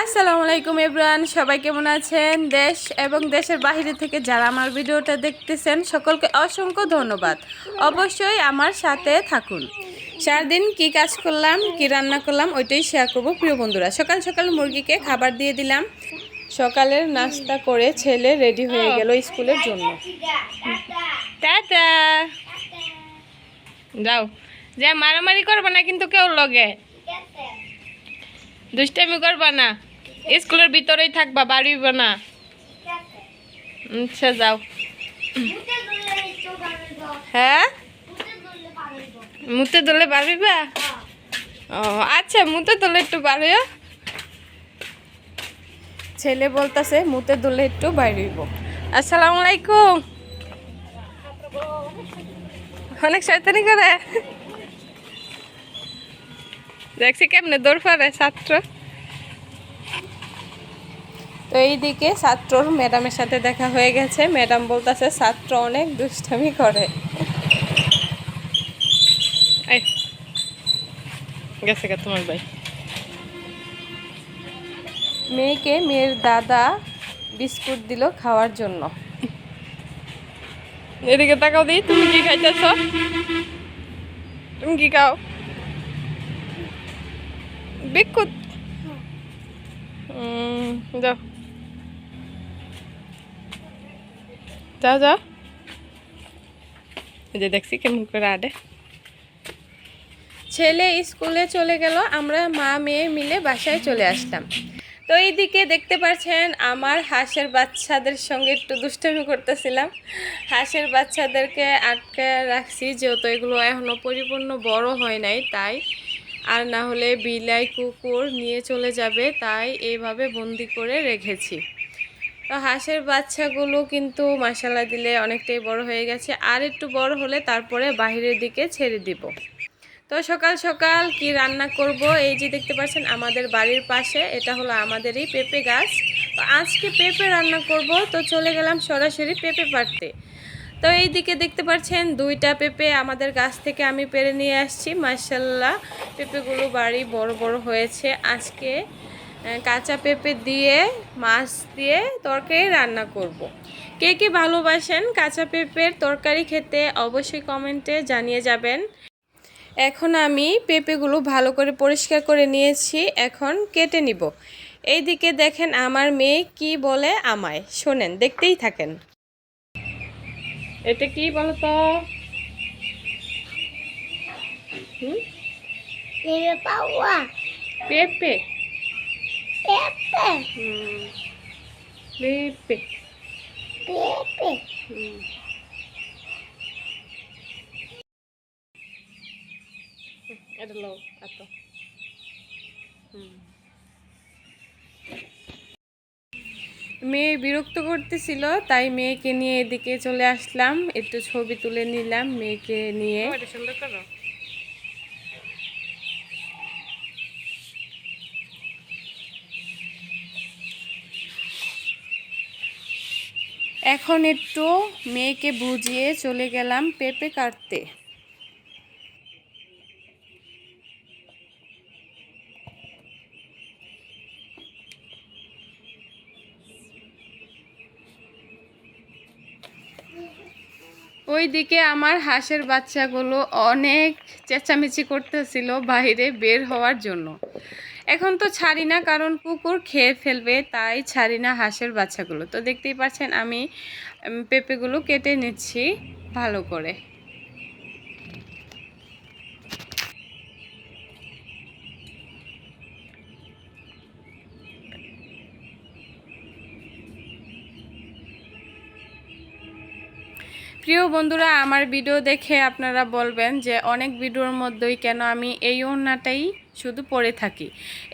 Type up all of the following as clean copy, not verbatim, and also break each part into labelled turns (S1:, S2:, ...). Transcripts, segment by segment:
S1: আসসালামু আলাইকুম এভরিওয়ান, সবাই কেমন আছেন? দেশ এবং দেশের বাইরে থেকে যারা আমার ভিডিওটা দেখতেছেন সকলকে অসংখ্য ধন্যবাদ। অবশ্যই আমার সাথে থাকুন। সারাদিন কি কাজ করলাম, কি রান্না করলাম ওইটাই শেয়ার করব প্রিয় বন্ধুরা। সকাল সকাল মুরগিকে খাবার দিয়ে দিলাম। সকালের নাস্তা করে ছেলে রেডি হয়ে গেল স্কুলের জন্য। টাটা। যাও, যে মারামারি করবে না কিন্তু কেউ লগে, দুষ্টামি করবা না, স্কুলের ভিতরেই থাকবা, বাড়িব না। আচ্ছা যাও। হ্যাঁ, মুতে দলে বাড়িবা? ও আচ্ছা, মুতে দলে একটু বাড়িও। ছেলে বলতেছে মুতে দলে একটু বাড়িব। আসসালামু আলাইকুম। অনেক শয়তানি করে, দেখছি কেমনে দৌড় পারে ছাত্র। তো এইদিকে ছাত্রর ম্যাডামের সাথে দেখা হয়ে গেছে। ম্যাডাম বলতেছে ছাত্র অনেক দুষ্টামি করে। গেছে গে তোমার ভাই। মেয়েকে মেয়ের দাদা বিস্কুট দিল খাওয়ার জন্য। এদিকে তাকাও দিই, তুমি কি খাইতেছ? তুমি কি খাও? বিস্কুট। যাও যাও যাও। এই যে দেখছি কেমন করে আডে। ছেলে স্কুলে চলে গেল, আমরা মা মেয়ে মিলে বাসায় চলে আসলাম। তো এইদিকে দেখতে পাচ্ছেন আমার হাঁসের বাচ্চাদের সঙ্গে একটু দুষ্টামি করতেছিলাম। হাঁসের বাচ্চাদেরকে আটকে রাখছি, যেহেতু এগুলো এখনও পরিপূর্ণ বড় হয় নাই, তাই আর না হলে বিলাই কুকুর নিয়ে চলে যাবে, তাই এইভাবে বন্দি করে রেখেছি। তো হাঁসের বাচ্চাগুলো কিন্তু মাশাআল্লাহ দিলে অনেকটাই বড় হয়ে গেছে, আর একটু বড় হলে তারপরে বাহিরের দিকে ছেড়ে দিব। তো সকাল সকাল কি রান্না করব, এই যে দেখতে পাচ্ছেন আমাদের বাড়ির পাশে এটা হলো আমাদেরই পেঁপে গাছ। তো আজকে পেঁপে রান্না করব, তো চলে গেলাম সরাসরি পেঁপে পাড়তে। তো এই দিকে দেখতে পাচ্ছেন দুইটা পেঁপে আমাদের গাছ থেকে আমি পেড়ে নিয়ে আসছি। মাশাআল্লাহ পেঁপেগুলো বাড়ি বড় বড় হয়েছে। আজকে কাঁচা পেঁপে দিয়ে মাছ দিয়ে তরকারি রান্না করব। কে কে ভালোবাসেন কাঁচা পেঁপের তরকারি খেতে অবশ্যই কমেন্টে জানিয়ে যাবেন। এখন আমি পেঁপেগুলো ভালো করে পরিষ্কার করে নিয়েছি, এখন কেটে নিব। এইদিকে দেখেন আমার মেয়ে কি বলে আমায়, শোনেন, দেখতেই থাকেন। এটা কি বলো তো? পেঁপে। পেঁপে। এটা লো এত। মেয়ে বিরক্ত করতেছিল, তাই মেয়েকে নিয়ে এদিকে চলে আসলাম, একটু ছবি তুলে নিলাম মেয়েকে নিয়ে। সুন্দর করো। এখন একটু মেয়েকে বুঝিয়ে চলে গেলাম পেঁপে কাটতে। ওইদিকে আমার হাঁসের বাচ্চাগুলো অনেক চেঁচামেচি করতেছিল বাইরে বের হওয়ার জন্য। এখন তো ছাড়ি না, কারণ কুকুর খেয়ে ফেলবে, তাই ছাড়ি না হাঁসের বাচ্চাগুলো। তো দেখতেই পাচ্ছেন আমি পেঁপেগুলো কেটে নিচ্ছি ভালো করে। প্রিয় বন্ধুরা, আমার ভিডিও দেখে আপনারা বলবেন যে অনেক ভিডিওর মধ্যেই কেন আমি এই ওড়নাটাই শুধু পরে থাকি।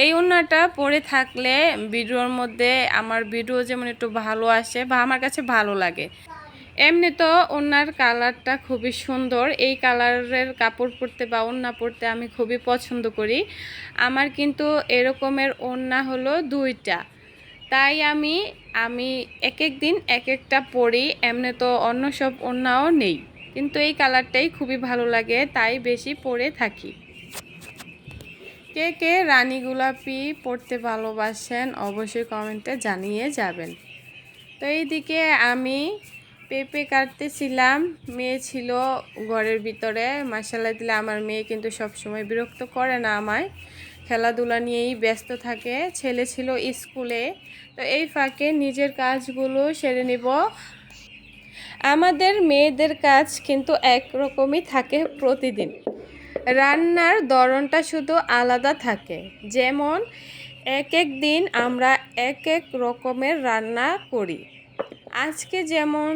S1: এই ওড়নাটা পরে থাকলে ভিডিওর মধ্যে আমার ভিডিও যেমন একটু ভালো আসে বা আমার কাছে ভালো লাগে। এমনি তো ওড়নার কালারটা খুবই সুন্দর, এই কালারের কাপড় পরতে বা ওড়না পরতে আমি খুবই পছন্দ করি। আমার কিন্তু এরকমের ওড়না হলো দুইটা, তাই আমি এক এক দিন এক একটা পরি। এমনি তো অন্য সব ওড়নাও নেই, কিন্তু এই কালারটাই খুবই ভালো লাগে, তাই বেশি পরে থাকি। কে কে রানী গোলাপি পড়তে ভালোবাসেন অবশ্যই কমেন্টে জানিয়ে যাবেন। তো এইদিকে আমি পেঁপে কাটতেছিলাম, মেয়ে ছিল ঘরের ভিতরে। মাশাআল্লাহ দিলে আমার মেয়ে কিন্তু সবসময় বিরক্ত করে না আমায়, খেলাধুলা নিয়েই ব্যস্ত থাকে। ছেলে ছিল স্কুলে, তো এই ফাঁকে নিজের কাজগুলো সেরে নিব। আমাদের মেয়েদের কাজ কিন্তু একরকমই থাকে প্রতিদিন, রান্নার ধরনটা শুধু আলাদা থাকে। যেমন এক এক দিন আমরা এক এক রকমের রান্না করি। আজকে যেমন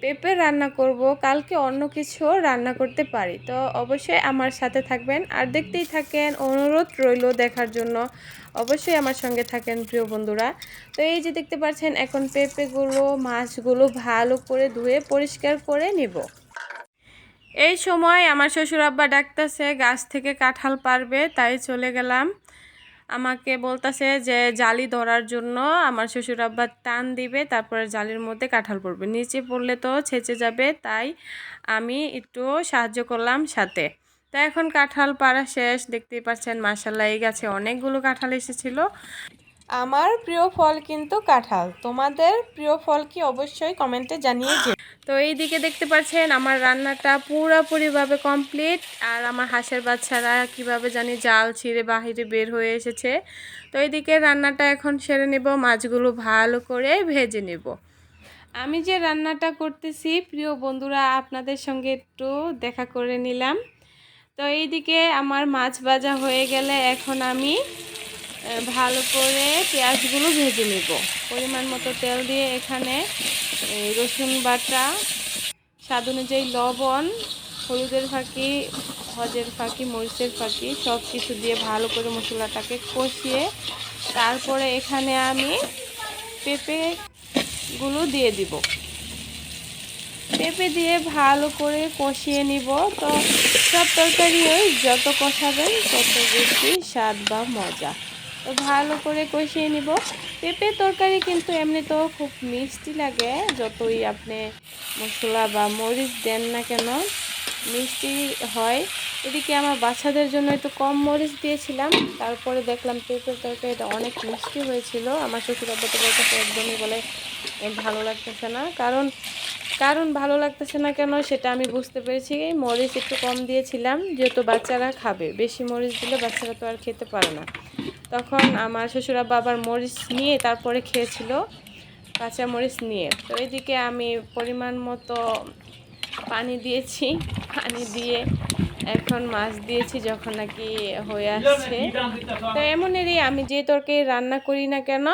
S1: পেঁপে রান্না করব, কালকে অন্য কিছু রান্না করতে পারি। তো অবশ্যই আমার সাথে থাকবেন আর দেখতেই থাকেন, অনুরোধ রইল দেখার জন্য। অবশ্যই আমার সঙ্গে থাকেন প্রিয় বন্ধুরা। তো এই যে দেখতে পাচ্ছেন, এখন পেঁপেগুলো মাছগুলো ভালো করে ধুয়ে পরিষ্কার করে নিব। এই সময় আমার শ্বশুর আব্বা ডাকতেছে গাছ থেকে কাঁঠাল পারবে, তাই চলে গেলাম। আমাকে বলতেছে যে জালি ধরার জন্য আমার শ্বশুর আব্বা টান দিবে, তারপরে জালির মধ্যে কাঁঠাল পড়বে, নিচে পড়লে তো ছেঁচে যাবে, তাই আমি একটু সাহায্য করলাম সাথে। তো এখন কাঁঠাল পাড়া শেষ, দেখতেই পাচ্ছেন মাশাআল্লাহ এই গাছে অনেকগুলো কাঁঠাল এসেছিল। আমার প্রিয় ফল কিন্তু কাঁঠাল। তোমাদের প্রিয় ফল কি অবশ্যই কমেন্টে জানিয়ে যে। তো এইদিকে দেখতে পাচ্ছেন আমার রান্নাটা পুরোপুরিভাবে কমপ্লিট, আর আমার হাঁসের বাচ্চারা কিভাবে জানি জাল ছিঁড়ে বাহিরে বের হয়ে এসেছে। তো এইদিকে রান্নাটা এখন সেরে নেব, মাছগুলো ভালো করে ভেজে নেব। আমি যে রান্নাটা করতেছি প্রিয় বন্ধুরা আপনাদের সঙ্গে একটু দেখা করে নিলাম। তো এইদিকে আমার মাছ ভাজা হয়ে গেলে এখন আমি ভালো করে পেঁয়াজগুলো ভেজে নেব। পরিমাণ মতো তেল দিয়ে এখানে রসুন বাটা, স্বাদ অনুযায়ী লবণ, হলুদের ফাঁকি, হজের ফাঁকি, মরিচের ফাঁকি সব কিছু দিয়ে ভালো করে মশলাটাকে কষিয়ে তারপরে এখানে আমি পেঁপেগুলো দিয়ে দিব। পেঁপে দিয়ে ভালো করে কষিয়ে নিব। তো সব তরকারি ওই যত কষাবেন তত বেশি স্বাদ বা মজা। তো ভালো করে কষিয়ে নিব। পেঁপে তরকারি কিন্তু এমনিতেও খুব মিষ্টি লাগে, যতই আপনি মশলা বা মরিচ দেন না কেন মিষ্টি হয়। এদিকে আমার বাচ্চাদের জন্য একটু কম মরিচ দিয়েছিলাম, তারপরে দেখলাম পেঁপের তরকারিটা অনেক মিষ্টি হয়েছিল। আমার শ্বশুর আব্বা তো বলতেছে একদমই বলে ভালো লাগতেছে না, কারণ ভালো লাগতেছে না কেন সেটা আমি বুঝতে পেরেছি। মরিচ একটু কম দিয়েছিলাম, যেহেতু বাচ্চারা খাবে, বেশি মরিচ দিলে বাচ্চারা তো আর খেতে পারে না। তখন আমার শ্বশুরা বাবার মরিচ নিয়ে তারপরে খেয়েছিল, কাঁচা মরিচ নিয়ে। তো এইদিকে আমি পরিমাণ মতো পানি দিয়েছি, পানি দিয়ে এখন মাছ দিয়েছি যখন নাকি হয়ে আসছে। তো এমনেরই আমি যে তরকারি রান্না করি না কেন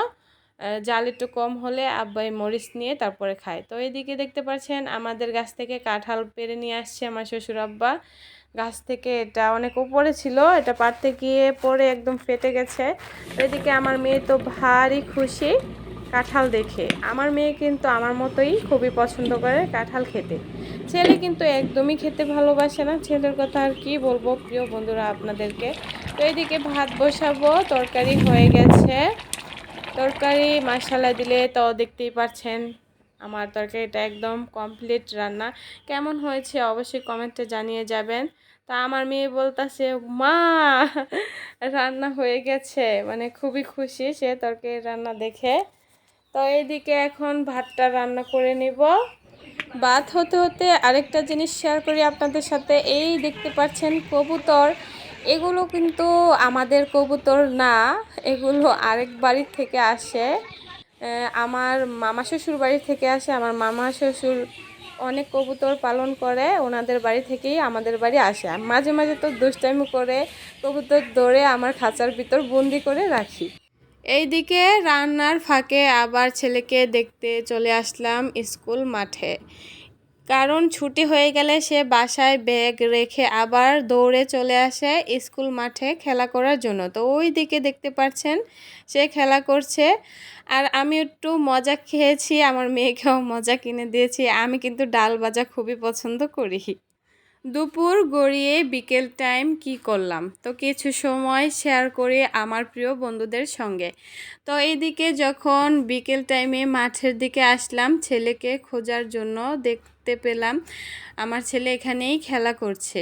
S1: জাল একটু কম হলে আব্বাই মরিচ নিয়ে তারপরে খায়। তো এইদিকে দেখতে পাচ্ছেন আমাদের গাছ থেকে কাঁঠাল পেড়ে নিয়ে আসছে আমার শ্বশুর আব্বা গাছ থেকে। এটা অনেক উপরে ছিল, এটা পাড়তে গিয়ে পরে একদম ফেটে গেছে। এদিকে আমার মেয়ে তো ভারী খুশি কাঁঠাল দেখে। আমার মেয়ে কিন্তু আমার মতোই খুবই পছন্দ করে কাঁঠাল খেতে। ছেলে কিন্তু একদমই খেতে ভালোবাসে না, ছেলের কথা আর কি বলবো প্রিয় বন্ধুরা আপনাদেরকে। তো এইদিকে ভাত বসাবো, তরকারি হয়ে গেছে। তরকারি মশলা দিলে তো দেখতেই পাচ্ছেন আমার তরকারিটা একদম কমপ্লিট রান্না। কেমন হয়েছে অবশ্যই কমেন্টে জানিয়ে যাবেন। তা আমার মেয়ে বলতেছে মা রান্না হয়ে গেছে, মানে খুবই খুশি সে তরকারি রান্না দেখে। তো এইদিকে এখন ভাতটা রান্না করে নিব। ভাত হতে হতে আরেকটা জিনিস শেয়ার করি আপনাদের সাথে। এই দেখতে পাচ্ছেন কবুতর, এগুলো কিন্তু আমাদের কবুতর না, এগুলো আরেক বাড়ির থেকে আসে, আমার মামা শ্বশুর বাড়ি থেকে আসে। আমার মামা শ্বশুর অনেক কবুতর পালন করে, ওনাদের বাড়ি থেকেই আমাদের বাড়ি আসে। মাঝে মাঝে তো দুষ্টাইমি করে কবুতর ধরে আমার খাঁচার ভিতর বন্দি করে রাখি। এইদিকে রান্নার ফাঁকে আবার ছেলেকে দেখতে চলে আসলাম স্কুল মাঠে, কারণ ছুটি হয়ে গেলে সে বাসায় ব্যাগ রেখে আবার দৌড়ে চলে আসে স্কুল মাঠে খেলা করার জন্য। তো ওই দিকে দেখতে পাচ্ছেন সে খেলা করছে, আর আমি একটু মজা খেয়েছি, আমার মেয়েকেও মজা কিনে দিয়েছি। আমি কিন্তু ডাল ভাজা খুবই পছন্দ করি। দুপুর গড়িয়ে বিকেল টাইম কি করলাম তো কিছু সময় শেয়ার করি আমার প্রিয় বন্ধুদের সঙ্গে। তো এইদিকে যখন বিকেল টাইমে মাঠের দিকে আসলাম ছেলেকে খোঁজার জন্য, দেখতে পেলাম আমার ছেলে এখানেই খেলা করছে।